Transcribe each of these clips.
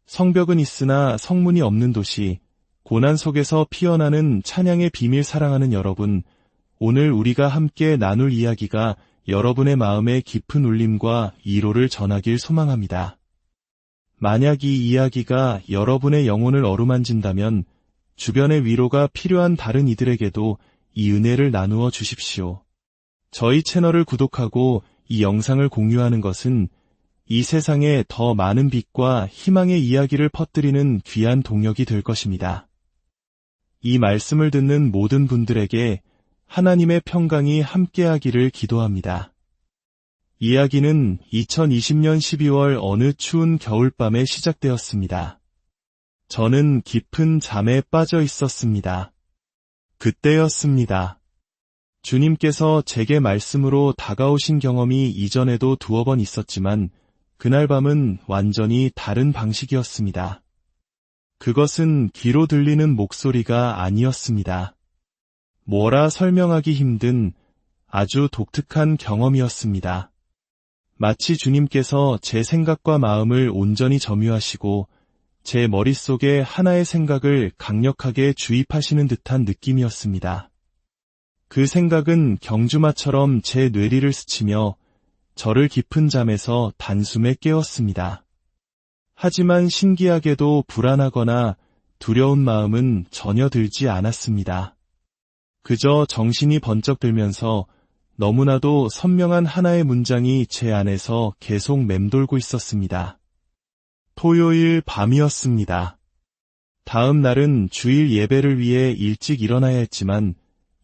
성벽은 있으나 성문이 없는 도시, 고난 속에서 피어나는 찬양의 비밀 사랑하는 여러분, 오늘 우리가 함께 나눌 이야기가 여러분의 마음에 깊은 울림과 위로를 전하길 소망합니다. 만약 이 이야기가 여러분의 영혼을 어루만진다면 주변의 위로가 필요한 다른 이들에게도 이 은혜를 나누어 주십시오. 저희 채널을 구독하고 이 영상을 공유하는 것은 이 세상에 더 많은 빛과 희망의 이야기를 퍼뜨리는 귀한 동력이 될 것입니다. 이 말씀을 듣는 모든 분들에게 하나님의 평강이 함께하기를 기도합니다. 이야기는 2020년 12월 어느 추운 겨울밤에 시작되었습니다. 저는 깊은 잠에 빠져 있었습니다. 그때였습니다. 주님께서 제게 말씀으로 다가오신 경험이 이전에도 두어 번 있었지만 그날 밤은 완전히 다른 방식이었습니다. 그것은 귀로 들리는 목소리가 아니었습니다. 뭐라 설명하기 힘든 아주 독특한 경험이었습니다. 마치 주님께서 제 생각과 마음을 온전히 점유하시고 제 머릿속에 하나의 생각을 강력하게 주입하시는 듯한 느낌이었습니다. 그 생각은 경주마처럼 제 뇌리를 스치며 저를 깊은 잠에서 단숨에 깨웠습니다. 하지만 신기하게도 불안하거나 두려운 마음은 전혀 들지 않았습니다. 그저 정신이 번쩍 들면서 너무나도 선명한 하나의 문장이 제 안에서 계속 맴돌고 있었습니다. 토요일 밤이었습니다. 다음 날은 주일 예배를 위해 일찍 일어나야 했지만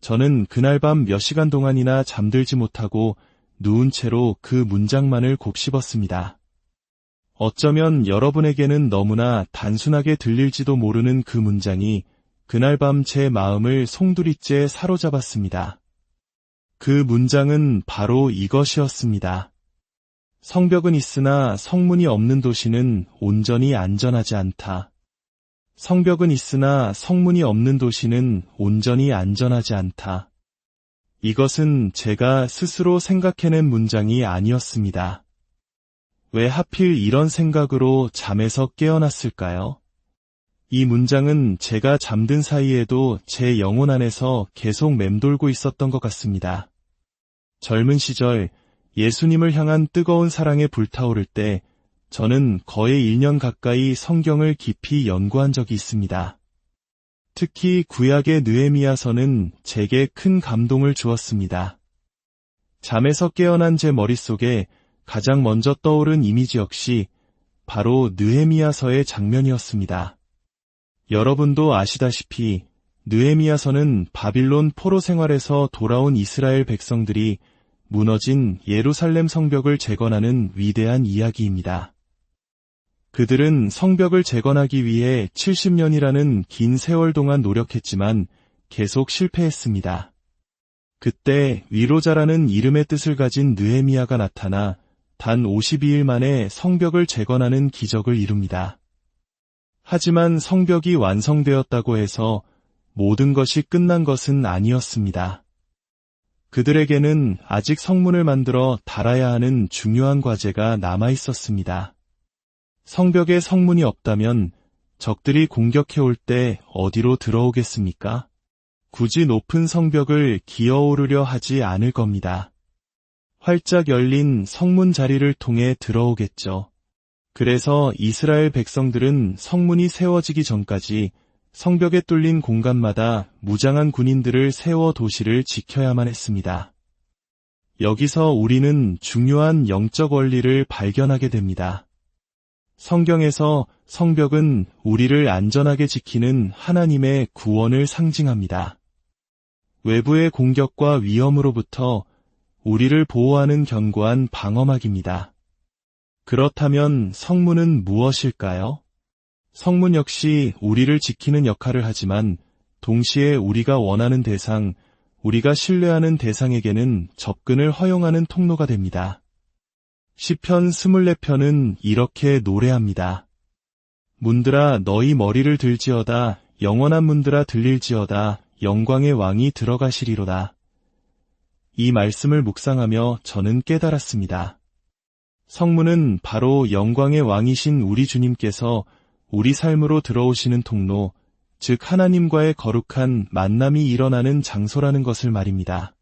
저는 그날 밤 몇 시간 동안이나 잠들지 못하고 누운 채로 그 문장만을 곱씹었습니다. 어쩌면 여러분에게는 너무나 단순하게 들릴지도 모르는 그 문장이 그날 밤 제 마음을 송두리째 사로잡았습니다. 그 문장은 바로 이것이었습니다. 성벽은 있으나 성문이 없는 도시는 온전히 안전하지 않다. 성벽은 있으나 성문이 없는 도시는 온전히 안전하지 않다. 이것은 제가 스스로 생각해낸 문장이 아니었습니다. 왜 하필 이런 생각으로 잠에서 깨어났을까요? 이 문장은 제가 잠든 사이에도 제 영혼 안에서 계속 맴돌고 있었던 것 같습니다. 젊은 시절 예수님을 향한 뜨거운 사랑에 불타오를 때 저는 거의 1년 가까이 성경을 깊이 연구한 적이 있습니다. 특히 구약의 느헤미야서는 제게 큰 감동을 주었습니다. 잠에서 깨어난 제 머릿속에 가장 먼저 떠오른 이미지 역시 바로 느헤미야서의 장면이었습니다. 여러분도 아시다시피 느헤미야서는 바빌론 포로 생활에서 돌아온 이스라엘 백성들이 무너진 예루살렘 성벽을 재건하는 위대한 이야기입니다. 그들은 성벽을 재건하기 위해 70년이라는 긴 세월 동안 노력했지만 계속 실패했습니다. 그때 위로자라는 이름의 뜻을 가진 느헤미야가 나타나 단 52일 만에 성벽을 재건하는 기적을 이룹니다. 하지만 성벽이 완성되었다고 해서 모든 것이 끝난 것은 아니었습니다. 그들에게는 아직 성문을 만들어 달아야 하는 중요한 과제가 남아 있었습니다. 성벽에 성문이 없다면 적들이 공격해올 때 어디로 들어오겠습니까? 굳이 높은 성벽을 기어오르려 하지 않을 겁니다. 활짝 열린 성문 자리를 통해 들어오겠죠. 그래서 이스라엘 백성들은 성문이 세워지기 전까지 성벽에 뚫린 공간마다 무장한 군인들을 세워 도시를 지켜야만 했습니다. 여기서 우리는 중요한 영적 원리를 발견하게 됩니다. 성경에서 성벽은 우리를 안전하게 지키는 하나님의 구원을 상징합니다. 외부의 공격과 위험으로부터 우리를 보호하는 견고한 방어막입니다. 그렇다면 성문은 무엇일까요? 성문 역시 우리를 지키는 역할을 하지만 동시에 우리가 원하는 대상, 우리가 신뢰하는 대상에게는 접근을 허용하는 통로가 됩니다. 시편 24편은 이렇게 노래합니다. 문들아 너희 머리를 들지어다 영원한 문들아 들릴지어다 영광의 왕이 들어가시리로다. 이 말씀을 묵상하며 저는 깨달았습니다. 성문은 바로 영광의 왕이신 우리 주님께서 우리 삶으로 들어오시는 통로, 즉 하나님과의 거룩한 만남이 일어나는 장소라는 것을 말입니다.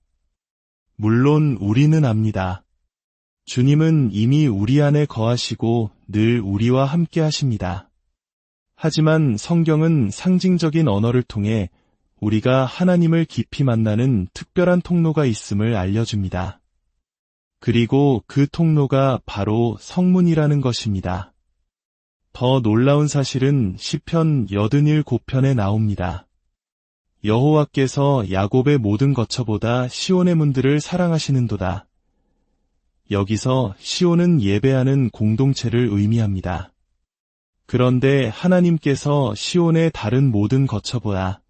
물론 우리는 압니다. 주님은 이미 우리 안에 거하시고 늘 우리와 함께 하십니다. 하지만 성경은 상징적인 언어를 통해 우리가 하나님을 깊이 만나는 특별한 통로가 있음을 알려줍니다. 그리고 그 통로가 바로 성문이라는 것입니다. 더 놀라운 사실은 시편 87편에 나옵니다. 여호와께서 야곱의 모든 거처보다 시온의 문들을 사랑하시는도다. 여기서 시온은 예배하는 공동체를 의미합니다. 그런데 하나님께서 시온의 다른 모든 거처보다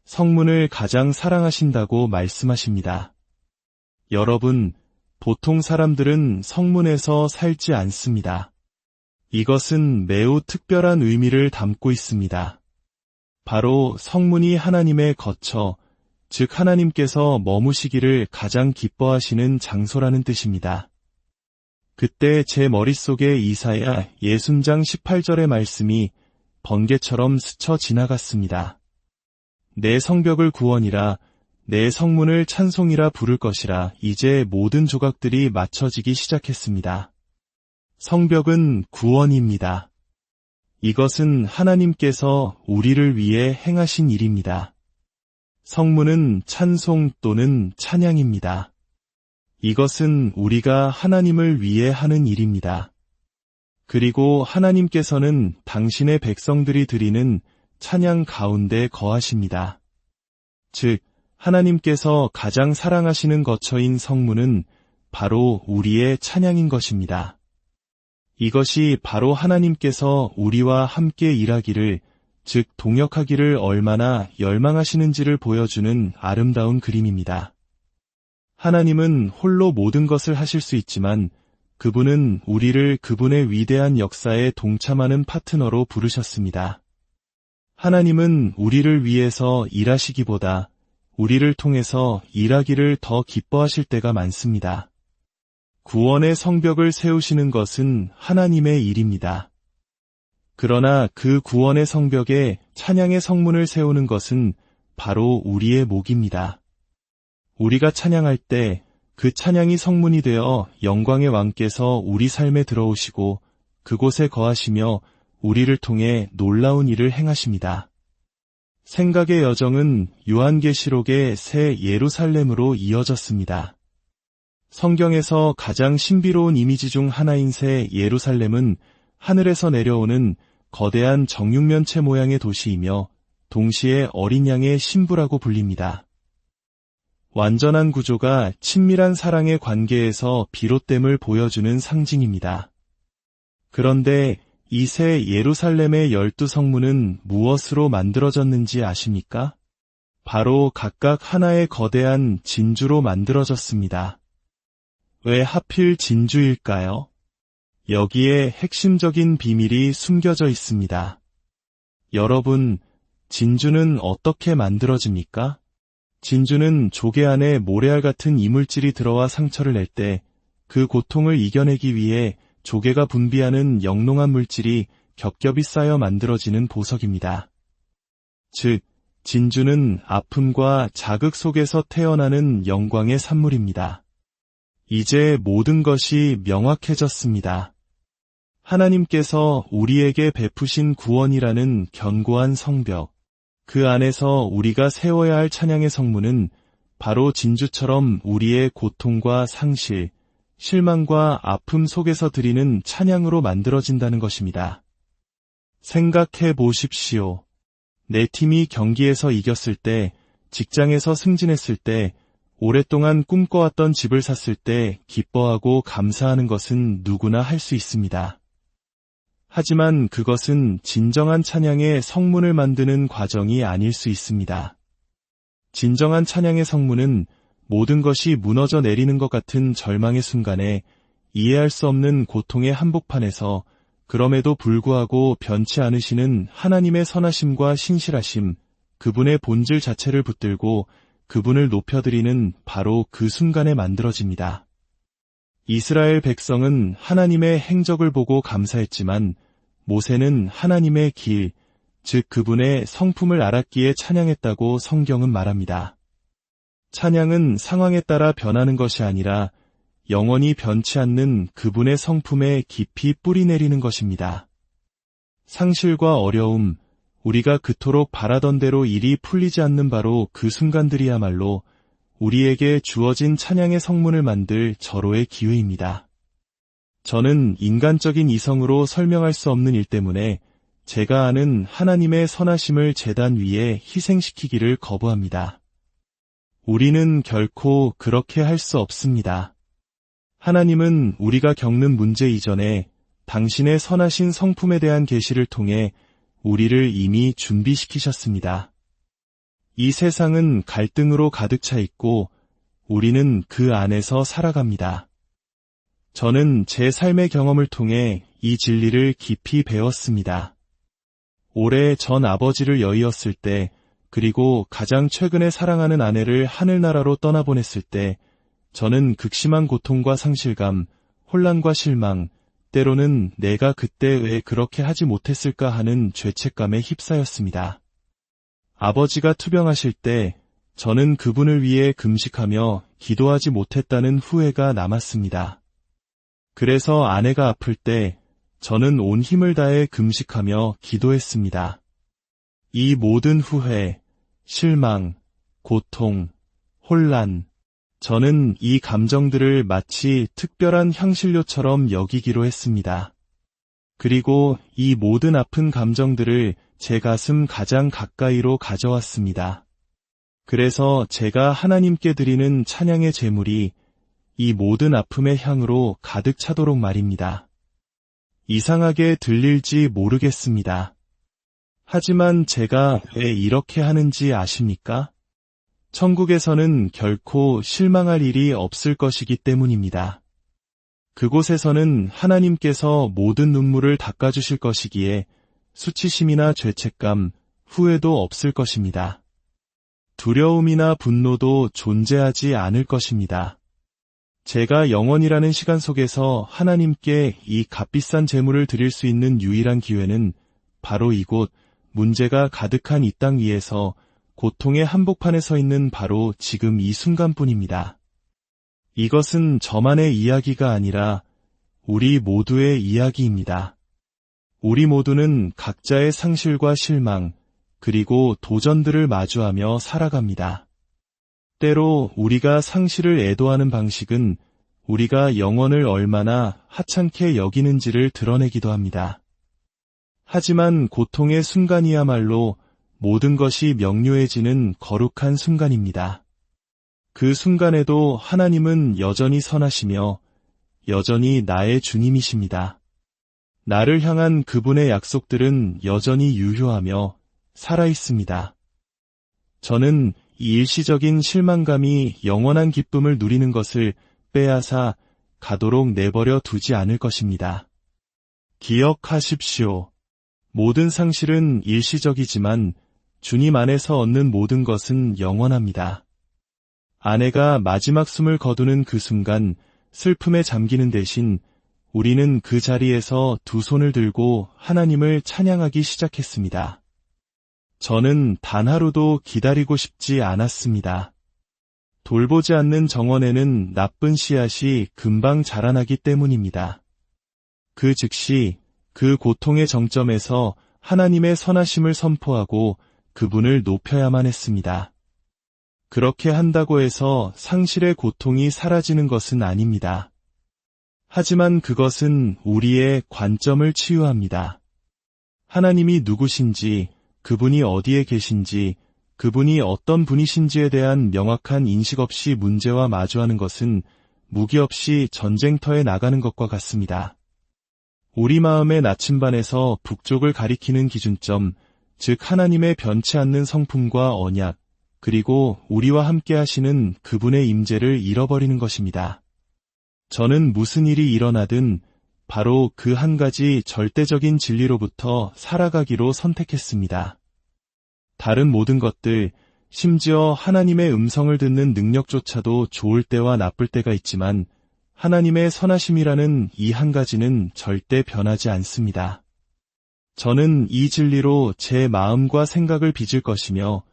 성문을 가장 사랑하신다고 말씀하십니다. 여러분, 보통 사람들은 성문에서 살지 않습니다. 이것은 매우 특별한 의미를 담고 있습니다. 바로 성문이 하나님의 거처, 즉 하나님께서 머무시기를 가장 기뻐하시는 장소라는 뜻입니다. 그때 제 머릿속에 이사야 60장 18절의 말씀이 번개처럼 스쳐 지나갔습니다. 내 성벽을 구원이라, 내 성문을 찬송이라 부를 것이라. 이제 모든 조각들이 맞춰지기 시작했습니다. 성벽은 구원입니다. 이것은 하나님께서 우리를 위해 행하신 일입니다. 성문은 찬송 또는 찬양입니다. 이것은 우리가 하나님을 위해 하는 일입니다. 그리고 하나님께서는 당신의 백성들이 드리는 찬양 가운데 거하십니다. 즉, 하나님께서 가장 사랑하시는 거처인 성문은 바로 우리의 찬양인 것입니다. 이것이 바로 하나님께서 우리와 함께 일하기를, 즉 동역하기를 얼마나 열망하시는지를 보여주는 아름다운 그림입니다. 하나님은 홀로 모든 것을 하실 수 있지만 그분은 우리를 그분의 위대한 역사에 동참하는 파트너로 부르셨습니다. 하나님은 우리를 위해서 일하시기보다 우리를 통해서 일하기를 더 기뻐하실 때가 많습니다. 구원의 성벽을 세우시는 것은 하나님의 일입니다. 그러나 그 구원의 성벽에 찬양의 성문을 세우는 것은 바로 우리의 몫입니다. 우리가 찬양할 때 그 찬양이 성문이 되어 영광의 왕께서 우리 삶에 들어오시고 그곳에 거하시며 우리를 통해 놀라운 일을 행하십니다. 생각의 여정은 요한계시록의 새 예루살렘으로 이어졌습니다. 성경에서 가장 신비로운 이미지 중 하나인 새 예루살렘은 하늘에서 내려오는 거대한 정육면체 모양의 도시이며 동시에 어린 양의 신부라고 불립니다. 완전한 구조가 친밀한 사랑의 관계에서 비롯됨을 보여주는 상징입니다. 그런데 이 새 예루살렘의 12성문은 무엇으로 만들어졌는지 아십니까? 바로 각각 하나의 거대한 진주로 만들어졌습니다. 왜 하필 진주일까요? 여기에 핵심적인 비밀이 숨겨져 있습니다. 여러분, 진주는 어떻게 만들어집니까? 진주는 조개 안에 모래알 같은 이물질이 들어와 상처를 낼 때 그 고통을 이겨내기 위해 조개가 분비하는 영롱한 물질이 겹겹이 쌓여 만들어지는 보석입니다. 즉, 진주는 아픔과 자극 속에서 태어나는 영광의 산물입니다. 이제 모든 것이 명확해졌습니다. 하나님께서 우리에게 베푸신 구원이라는 견고한 성벽, 그 안에서 우리가 세워야 할 찬양의 성문은 바로 진주처럼 우리의 고통과 상실, 실망과 아픔 속에서 드리는 찬양으로 만들어진다는 것입니다. 생각해 보십시오. 내 팀이 경기에서 이겼을 때, 직장에서 승진했을 때, 오랫동안 꿈꿔왔던 집을 샀을 때 기뻐하고 감사하는 것은 누구나 할 수 있습니다. 하지만 그것은 진정한 찬양의 성문을 만드는 과정이 아닐 수 있습니다. 진정한 찬양의 성문은 모든 것이 무너져 내리는 것 같은 절망의 순간에 이해할 수 없는 고통의 한복판에서 그럼에도 불구하고 변치 않으시는 하나님의 선하심과 신실하심, 그분의 본질 자체를 붙들고 그분을 높여드리는 바로 그 순간에 만들어집니다. 이스라엘 백성은 하나님의 행적을 보고 감사했지만 모세는 하나님의 길, 즉 그분의 성품을 알았기에 찬양했다고 성경은 말합니다. 찬양은 상황에 따라 변하는 것이 아니라 영원히 변치 않는 그분의 성품에 깊이 뿌리내리는 것입니다. 상실과 어려움, 우리가 그토록 바라던 대로 일이 풀리지 않는 바로 그 순간들이야말로 우리에게 주어진 찬양의 성문을 만들 절호의 기회입니다. 저는 인간적인 이성으로 설명할 수 없는 일 때문에 제가 아는 하나님의 선하심을 제단 위에 희생시키기를 거부합니다. 우리는 결코 그렇게 할 수 없습니다. 하나님은 우리가 겪는 문제 이전에 당신의 선하신 성품에 대한 계시를 통해 우리를 이미 준비시키셨습니다. 이 세상은 갈등으로 가득 차 있고 우리는 그 안에서 살아갑니다. 저는 제 삶의 경험을 통해 이 진리를 깊이 배웠습니다. 오래 전 아버지를 여의었을 때, 그리고 가장 최근에 사랑하는 아내를 하늘나라로 떠나보냈을 때, 저는 극심한 고통과 상실감, 혼란과 실망, 때로는 내가 그때 왜 그렇게 하지 못했을까 하는 죄책감에 휩싸였습니다. 아버지가 투병하실 때 저는 그분을 위해 금식하며 기도하지 못했다는 후회가 남았습니다. 그래서 아내가 아플 때 저는 온 힘을 다해 금식하며 기도했습니다. 이 모든 후회, 실망, 고통, 혼란, 저는 이 감정들을 마치 특별한 향신료처럼 여기기로 했습니다. 그리고 이 모든 아픈 감정들을 제 가슴 가장 가까이로 가져왔습니다. 그래서 제가 하나님께 드리는 찬양의 제물이 이 모든 아픔의 향으로 가득 차도록 말입니다. 이상하게 들릴지 모르겠습니다. 하지만 제가 왜 이렇게 하는지 아십니까? 천국에서는 결코 실망할 일이 없을 것이기 때문입니다. 그곳에서는 하나님께서 모든 눈물을 닦아주실 것이기에 수치심이나 죄책감, 후회도 없을 것입니다. 두려움이나 분노도 존재하지 않을 것입니다. 제가 영원이라는 시간 속에서 하나님께 이 값비싼 제물을 드릴 수 있는 유일한 기회는 바로 이곳, 문제가 가득한 이 땅 위에서 고통의 한복판에 서 있는 바로 지금 이 순간뿐입니다. 이것은 저만의 이야기가 아니라 우리 모두의 이야기입니다. 우리 모두는 각자의 상실과 실망, 그리고 도전들을 마주하며 살아갑니다. 때로 우리가 상실을 애도하는 방식은 우리가 영혼을 얼마나 하찮게 여기는지를 드러내기도 합니다. 하지만 고통의 순간이야말로 모든 것이 명료해지는 거룩한 순간입니다. 그 순간에도 하나님은 여전히 선하시며 여전히 나의 주님이십니다. 나를 향한 그분의 약속들은 여전히 유효하며 살아있습니다. 저는 이 일시적인 실망감이 영원한 기쁨을 누리는 것을 빼앗아 가도록 내버려 두지 않을 것입니다. 기억하십시오. 모든 상실은 일시적이지만 주님 안에서 얻는 모든 것은 영원합니다. 아내가 마지막 숨을 거두는 그 순간 슬픔에 잠기는 대신 우리는 그 자리에서 두 손을 들고 하나님을 찬양하기 시작했습니다. 저는 단 하루도 기다리고 싶지 않았습니다. 돌보지 않는 정원에는 나쁜 씨앗이 금방 자라나기 때문입니다. 그 즉시 그 고통의 정점에서 하나님의 선하심을 선포하고 그분을 높여야만 했습니다. 그렇게 한다고 해서 상실의 고통이 사라지는 것은 아닙니다. 하지만 그것은 우리의 관점을 치유합니다. 하나님이 누구신지, 그분이 어디에 계신지, 그분이 어떤 분이신지에 대한 명확한 인식 없이 문제와 마주하는 것은 무기 없이 전쟁터에 나가는 것과 같습니다. 우리 마음의 나침반에서 북쪽을 가리키는 기준점, 즉 하나님의 변치 않는 성품과 언약, 그리고 우리와 함께 하시는 그분의 임재를 잃어버리는 것입니다. 저는 무슨 일이 일어나든 바로 그 한 가지 절대적인 진리로부터 살아가기로 선택했습니다. 다른 모든 것들, 심지어 하나님의 음성을 듣는 능력조차도 좋을 때와 나쁠 때가 있지만 하나님의 선하심이라는 이 한 가지는 절대 변하지 않습니다. 저는 이 진리로 제 마음과 생각을 빚을 것이며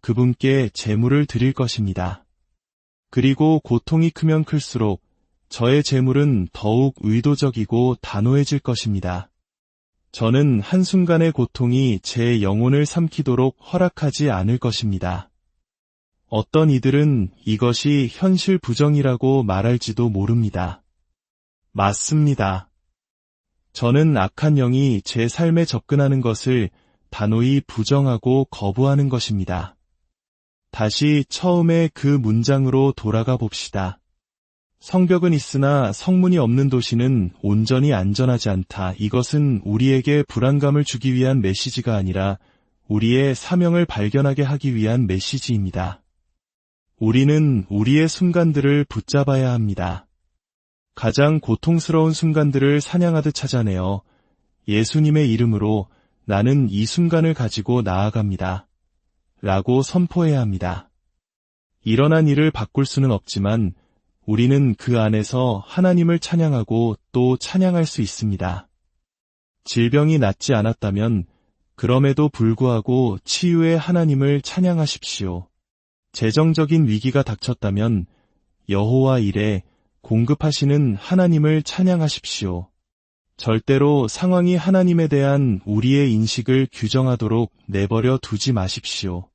그분께 제물을 드릴 것입니다. 그리고 고통이 크면 클수록 저의 제물은 더욱 의도적이고 단호해질 것입니다. 저는 한순간의 고통이 제 영혼을 삼키도록 허락하지 않을 것입니다. 어떤 이들은 이것이 현실 부정이라고 말할지도 모릅니다. 맞습니다. 저는 악한 영이 제 삶에 접근하는 것을 단호히 부정하고 거부하는 것입니다. 다시 처음에 그 문장으로 돌아가 봅시다. 성벽은 있으나 성문이 없는 도시는 온전히 안전하지 않다. 이것은 우리에게 불안감을 주기 위한 메시지가 아니라 우리의 사명을 발견하게 하기 위한 메시지입니다. 우리는 우리의 순간들을 붙잡아야 합니다. 가장 고통스러운 순간들을 사냥하듯 찾아내어 예수님의 이름으로 나는 이 순간을 가지고 나아갑니다. 라고 선포해야 합니다. 일어난 일을 바꿀 수는 없지만 우리는 그 안에서 하나님을 찬양하고 또 찬양할 수 있습니다. 질병이 낫지 않았다면 그럼에도 불구하고 치유의 하나님을 찬양하십시오. 재정적인 위기가 닥쳤다면 여호와 이레 공급하시는 하나님을 찬양하십시오. 절대로 상황이 하나님에 대한 우리의 인식을 규정하도록 내버려 두지 마십시오.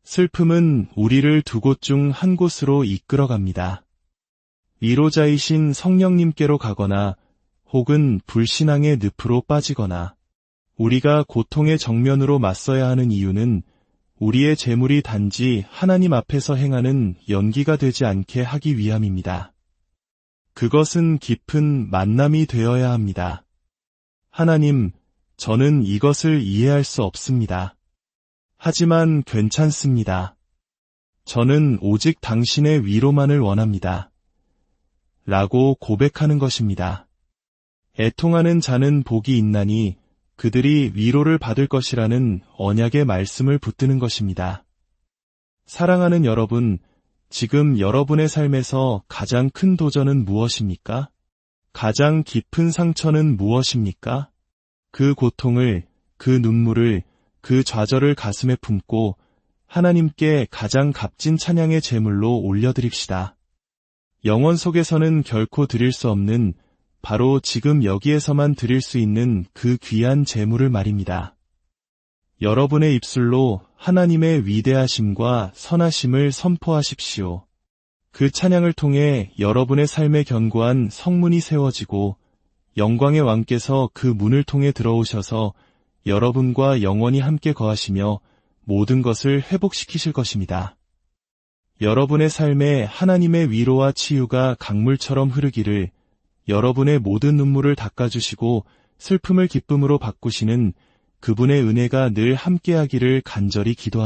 슬픔은 우리를 두 곳 중 한 곳으로 이끌어갑니다. 위로자이신 성령님께로 가거나 혹은 불신앙의 늪으로 빠지거나 우리가 고통의 정면으로 맞서야 하는 이유는 우리의 재물이 단지 하나님 앞에서 행하는 연기가 되지 않게 하기 위함입니다. 그것은 깊은 만남이 되어야 합니다. 하나님, 저는 이것을 이해할 수 없습니다. 하지만 괜찮습니다. 저는 오직 당신의 위로만을 원합니다. 라고 고백하는 것입니다. 애통하는 자는 복이 있나니 그들이 위로를 받을 것이라는 언약의 말씀을 붙드는 것입니다. 사랑하는 여러분, 지금 여러분의 삶에서 가장 큰 도전은 무엇입니까? 가장 깊은 상처는 무엇입니까? 그 고통을, 그 눈물을, 그 좌절을 가슴에 품고 하나님께 가장 값진 찬양의 제물로 올려드립시다. 영원 속에서는 결코 드릴 수 없는 바로 지금 여기에서만 드릴 수 있는 그 귀한 제물을 말입니다. 여러분의 입술로 하나님의 위대하심과 선하심을 선포하십시오. 그 찬양을 통해 여러분의 삶에 견고한 성문이 세워지고 영광의 왕께서 그 문을 통해 들어오셔서 여러분과 영원히 함께 거하시며 모든 것을 회복시키실 것입니다. 여러분의 삶에 하나님의 위로와 치유가 강물처럼 흐르기를, 여러분의 모든 눈물을 닦아주시고 슬픔을 기쁨으로 바꾸시는 그분의 은혜가 늘 함께하기를 간절히 기도합니다.